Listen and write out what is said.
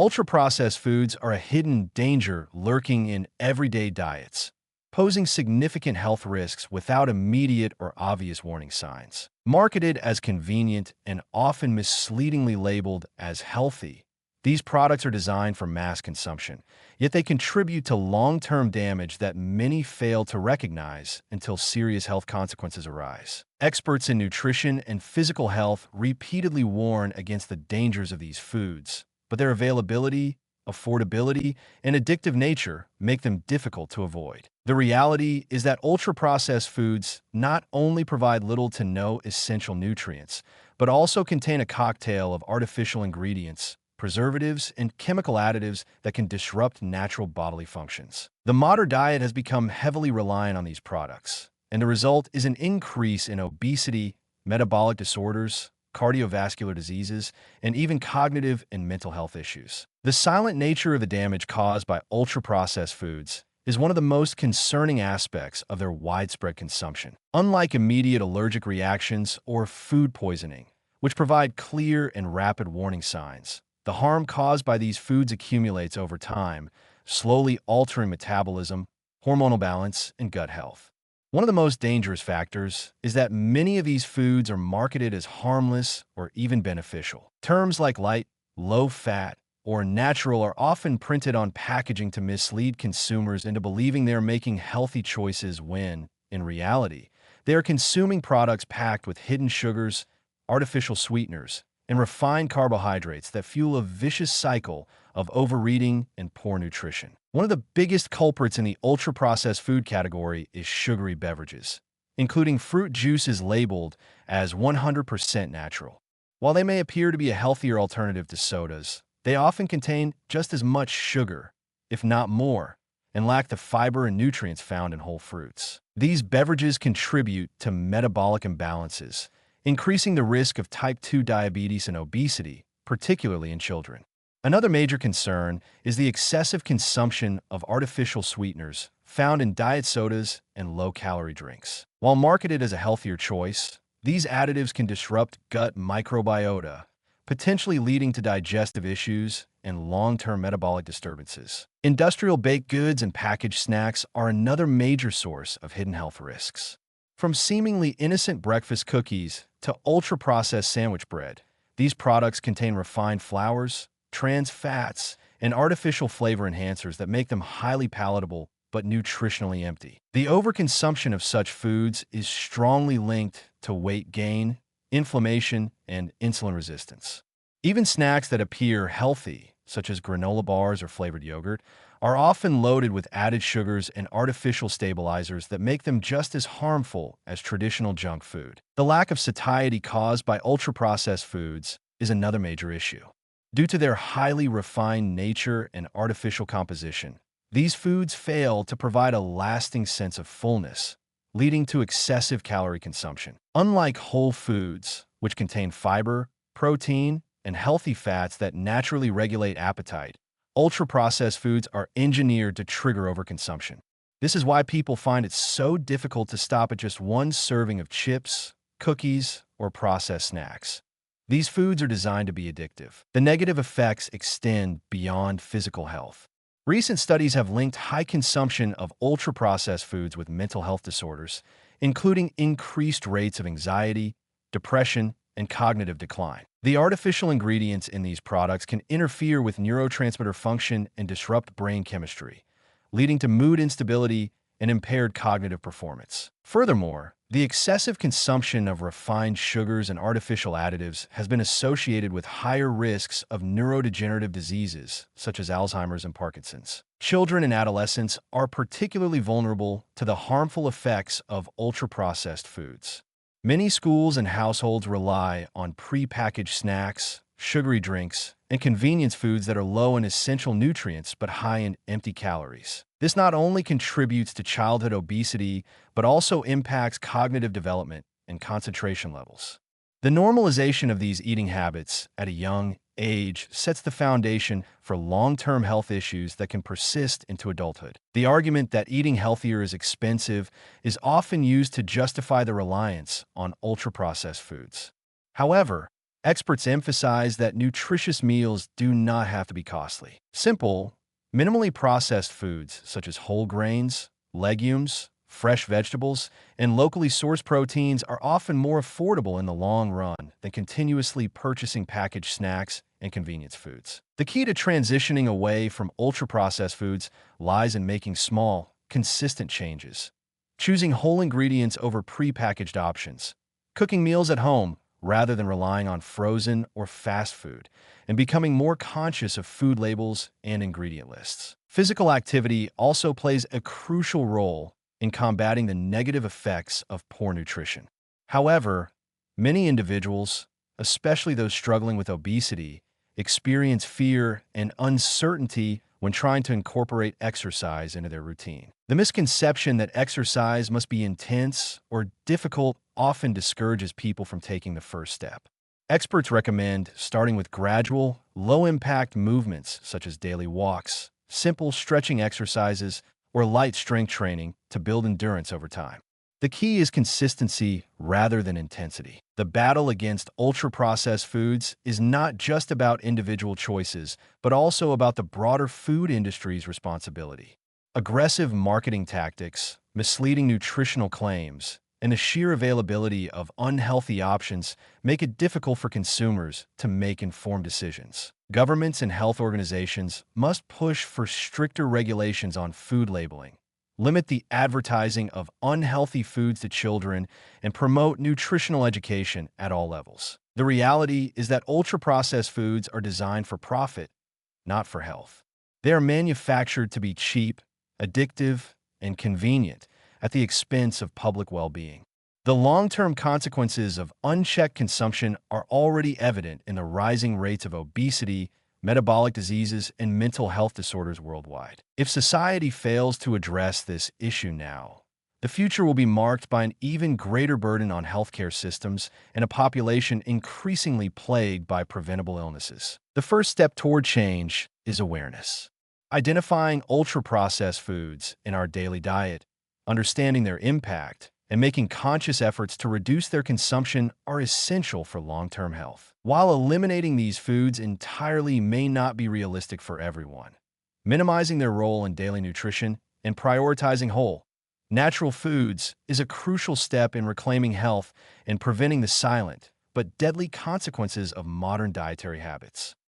Ultra-processed foods are a hidden danger lurking in everyday diets, posing significant health risks without immediate or obvious warning signs. Marketed as convenient and often misleadingly labeled as healthy, these products are designed for mass consumption, yet they contribute to long-term damage that many fail to recognize until serious health consequences arise. Experts in nutrition and physical health repeatedly warn against the dangers of these foods, but their availability, affordability, and addictive nature make them difficult to avoid. The reality is that ultra-processed foods not only provide little to no essential nutrients, but also contain a cocktail of artificial ingredients, preservatives, and chemical additives that can disrupt natural bodily functions. The modern diet has become heavily reliant on these products, and the result is an increase in obesity, metabolic disorders, cardiovascular diseases, and even cognitive and mental health issues. The silent nature of the damage caused by ultra-processed foods is one of the most concerning aspects of their widespread consumption. Unlike immediate allergic reactions or food poisoning, which provide clear and rapid warning signs, the harm caused by these foods accumulates over time, slowly altering metabolism, hormonal balance, and gut health. One of the most dangerous factors is that many of these foods are marketed as harmless or even beneficial. Terms like light, low-fat, or natural are often printed on packaging to mislead consumers into believing they are making healthy choices when, in reality, they are consuming products packed with hidden sugars, artificial sweeteners, and refined carbohydrates that fuel a vicious cycle of overeating and poor nutrition. One of the biggest culprits in the ultra-processed food category is sugary beverages, including fruit juices labeled as 100% natural. While they may appear to be a healthier alternative to sodas, they often contain just as much sugar, if not more, and lack the fiber and nutrients found in whole fruits. These beverages contribute to metabolic imbalances, increasing the risk of type 2 diabetes and obesity, particularly in children. Another major concern is the excessive consumption of artificial sweeteners found in diet sodas and low-calorie drinks. While marketed as a healthier choice, these additives can disrupt gut microbiota, potentially leading to digestive issues and long-term metabolic disturbances. Industrial baked goods and packaged snacks are another major source of hidden health risks. From seemingly innocent breakfast cookies to ultra-processed sandwich bread, these products contain refined flours, trans fats, and artificial flavor enhancers that make them highly palatable but nutritionally empty. The overconsumption of such foods is strongly linked to weight gain, inflammation, and insulin resistance. Even snacks that appear healthy, such as granola bars or flavored yogurt, are often loaded with added sugars and artificial stabilizers that make them just as harmful as traditional junk food. The lack of satiety caused by ultra-processed foods is another major issue. Due to their highly refined nature and artificial composition, these foods fail to provide a lasting sense of fullness, leading to excessive calorie consumption. Unlike whole foods, which contain fiber, protein, and healthy fats that naturally regulate appetite, ultra-processed foods are engineered to trigger overconsumption. This is why people find it so difficult to stop at just one serving of chips, cookies, or processed snacks. These foods are designed to be addictive. The negative effects extend beyond physical health. Recent studies have linked high consumption of ultra-processed foods with mental health disorders, including increased rates of anxiety, depression, and cognitive decline. The artificial ingredients in these products can interfere with neurotransmitter function and disrupt brain chemistry, leading to mood instability and impaired cognitive performance. Furthermore, the excessive consumption of refined sugars and artificial additives has been associated with higher risks of neurodegenerative diseases such as Alzheimer's and Parkinson's. Children and adolescents are particularly vulnerable to the harmful effects of ultra-processed foods. Many schools and households rely on prepackaged snacks, sugary drinks, and convenience foods that are low in essential nutrients but high in empty calories. This not only contributes to childhood obesity, but also impacts cognitive development and concentration levels. The normalization of these eating habits at a young age sets the foundation for long-term health issues that can persist into adulthood. The argument that eating healthier is expensive is often used to justify the reliance on ultra-processed foods. However, Experts emphasize that nutritious meals do not have to be costly. Simple, minimally processed foods such as whole grains, legumes, fresh vegetables, and locally sourced proteins are often more affordable in the long run than continuously purchasing packaged snacks and convenience foods. The key to transitioning away from ultra-processed foods lies in making small, consistent changes. Choosing whole ingredients over prepackaged options. Cooking meals at home rather than relying on frozen or fast food, and becoming more conscious of food labels and ingredient lists. Physical activity also plays a crucial role in combating the negative effects of poor nutrition. However, many individuals, especially those struggling with obesity, experience fear and uncertainty when trying to incorporate exercise into their routine. The misconception that exercise must be intense or difficult often discourages people from taking the first step. Experts recommend starting with gradual, low-impact movements such as daily walks, simple stretching exercises, or light strength training to build endurance over time. The key is consistency rather than intensity. The battle against ultra-processed foods is not just about individual choices, but also about the broader food industry's responsibility. Aggressive marketing tactics, misleading nutritional claims, and the sheer availability of unhealthy options make it difficult for consumers to make informed decisions. Governments and health organizations must push for stricter regulations on food labeling, limit the advertising of unhealthy foods to children, and promote nutritional education at all levels. The reality is that ultra-processed foods are designed for profit, not for health. They are manufactured to be cheap, addictive, and convenient at the expense of public well-being. The long-term consequences of unchecked consumption are already evident in the rising rates of obesity, metabolic diseases, and mental health disorders worldwide. If society fails to address this issue now, the future will be marked by an even greater burden on healthcare systems and a population increasingly plagued by preventable illnesses. The first step toward change is awareness. Identifying ultra-processed foods in our daily diet, understanding their impact, and making conscious efforts to reduce their consumption are essential for long-term health. While eliminating these foods entirely may not be realistic for everyone, minimizing their role in daily nutrition and prioritizing whole, natural foods is a crucial step in reclaiming health and preventing the silent but deadly consequences of modern dietary habits.